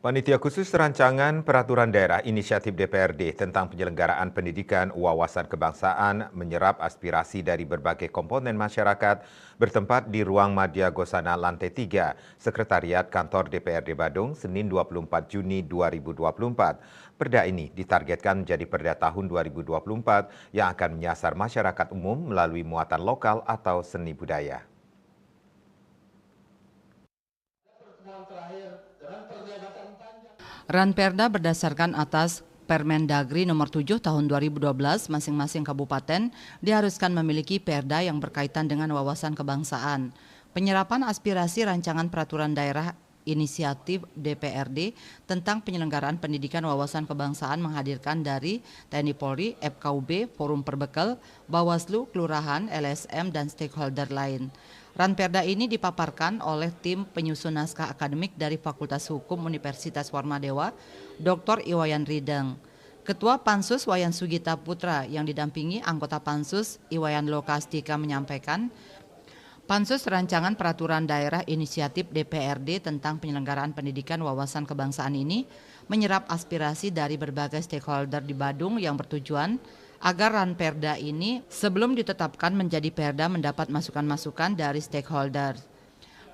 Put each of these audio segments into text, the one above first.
Panitia Khusus Rancangan Peraturan Daerah Inisiatif DPRD tentang penyelenggaraan pendidikan wawasan kebangsaan menyerap aspirasi dari berbagai komponen masyarakat bertempat di Ruang Madya Gosana Lantai 3, Sekretariat Kantor DPRD Badung, Senin 24 Juni 2024. Perda ini ditargetkan menjadi perda tahun 2024 yang akan menyasar masyarakat umum melalui muatan lokal atau seni budaya. Ranperda berdasarkan atas Permendagri nomor 7 tahun 2012, masing-masing kabupaten diharuskan memiliki perda yang berkaitan dengan wawasan kebangsaan. Penyerapan aspirasi rancangan peraturan daerah inisiatif DPRD tentang penyelenggaraan pendidikan wawasan kebangsaan menghadirkan dari TNI Polri, FKUB, Forum Perbekal, Bawaslu, Kelurahan, LSM, dan stakeholder lain. Ranperda ini dipaparkan oleh tim penyusun naskah akademik dari Fakultas Hukum Universitas Warmadewa, Dr. Iwayan Rideng. Ketua Pansus Wayan Sugita Putra yang didampingi anggota Pansus Iwayan Lokastika menyampaikan, Pansus Rancangan Peraturan Daerah Inisiatif DPRD tentang penyelenggaraan pendidikan wawasan kebangsaan ini menyerap aspirasi dari berbagai stakeholder di Badung yang bertujuan agar Ranperda ini sebelum ditetapkan menjadi perda mendapat masukan-masukan dari stakeholder.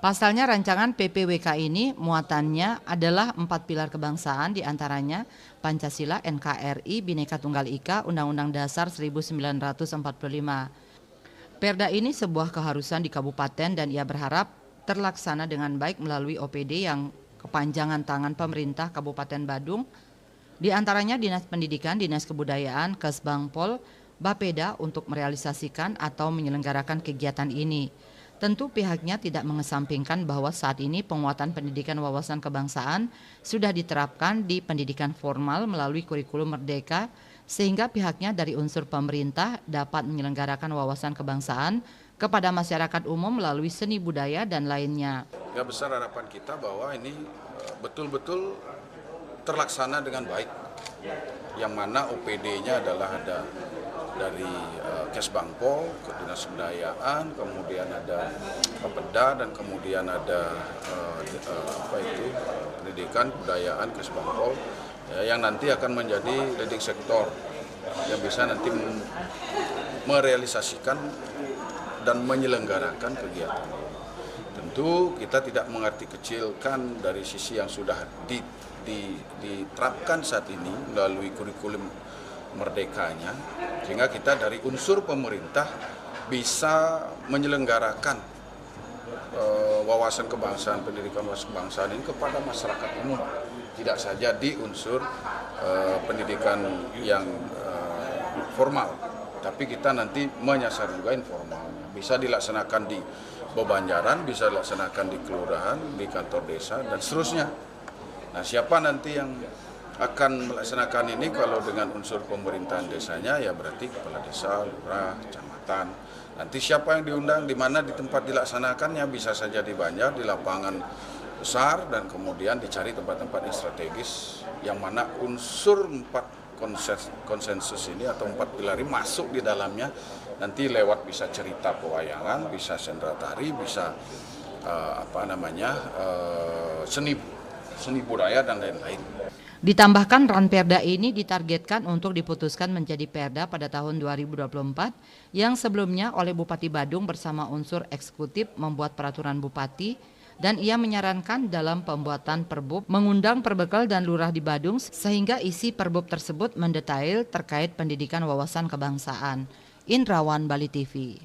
Pasalnya rancangan PPWK ini muatannya adalah 4 pilar kebangsaan, diantaranya Pancasila, NKRI, Bhinneka Tunggal Ika, Undang-Undang Dasar 1945. Perda ini sebuah keharusan di kabupaten dan ia berharap terlaksana dengan baik melalui OPD yang kepanjangan tangan pemerintah Kabupaten Badung, di antaranya Dinas Pendidikan, Dinas Kebudayaan, Kesbangpol, Bapeda untuk merealisasikan atau menyelenggarakan kegiatan ini. Tentu pihaknya tidak mengesampingkan bahwa saat ini penguatan pendidikan wawasan kebangsaan sudah diterapkan di pendidikan formal melalui kurikulum merdeka, sehingga pihaknya dari unsur pemerintah dapat menyelenggarakan wawasan kebangsaan kepada masyarakat umum melalui seni budaya dan lainnya. Ya, besar harapan kita bahwa ini betul-betul terlaksana dengan baik, yang mana OPD-nya adalah ada dari Kesbangpol, ke Dinas Kebudayaan, kemudian ada Bapeda, dan kemudian ada Pendidikan Kebudayaan Kesbangpol, yang nanti akan menjadi leading sektor yang bisa nanti merealisasikan dan menyelenggarakan kegiatan ini. Tentu kita tidak mengerti kecilkan dari sisi yang sudah diterapkan saat ini melalui kurikulum merdekanya, sehingga kita dari unsur pemerintah bisa menyelenggarakan wawasan kebangsaan, pendidikan wawasan kebangsaan ini kepada masyarakat umum, tidak saja di unsur pendidikan yang formal, tapi kita nanti menyasar juga informal. Bisa dilaksanakan di Bebanjaran, bisa dilaksanakan di kelurahan, di kantor desa, dan seterusnya. Nah, siapa nanti yang akan melaksanakan ini kalau dengan unsur pemerintahan desanya, ya berarti kepala desa, lurah, kecamatan. Nanti siapa yang diundang, di mana di tempat dilaksanakannya, bisa saja di Banjar, di lapangan besar, dan kemudian dicari tempat-tempat yang strategis, yang mana unsur 4 konsensus ini atau 4 pilar ini masuk di dalamnya. Nanti lewat bisa cerita pewayangan, bisa sendera tari, bisa seni budaya dan lain-lain. Ditambahkan Ranperda ini ditargetkan untuk diputuskan menjadi perda pada tahun 2024 yang sebelumnya oleh Bupati Badung bersama unsur eksekutif membuat peraturan bupati, dan ia menyarankan dalam pembuatan perbub mengundang Perbekal dan lurah di Badung sehingga isi perbub tersebut mendetail terkait pendidikan wawasan kebangsaan. Indrawan, Bali TV.